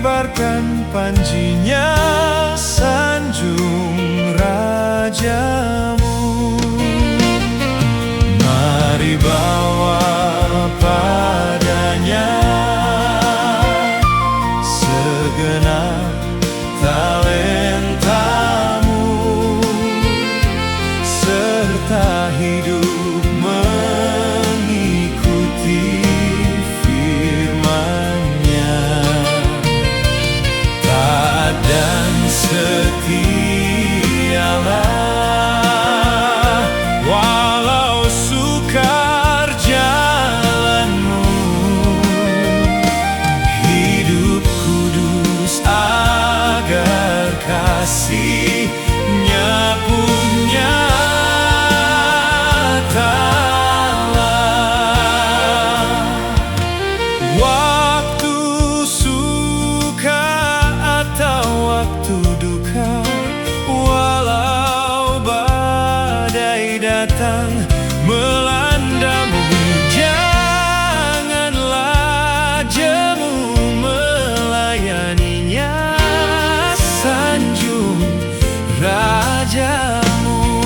kibarkan panjinya, sanjung rajamu. Mari bawa padanya segenap talentamu, serta hidup mengikuti firman-Nya. Taat dan setialah, walau sukar jalanmu. Hidup kudus agar kasih-Nya pun nyatalah. Waktu suka atau waktu duka, walau badai datang melandamu, janganlah jemu melayaninya, sanjung rajamu.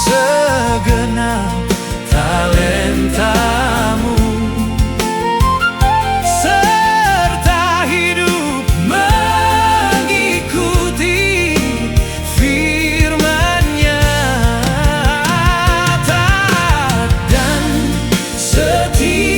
Segenap talentamu, serta hidup mengikuti firman-Nya. Taat dan setia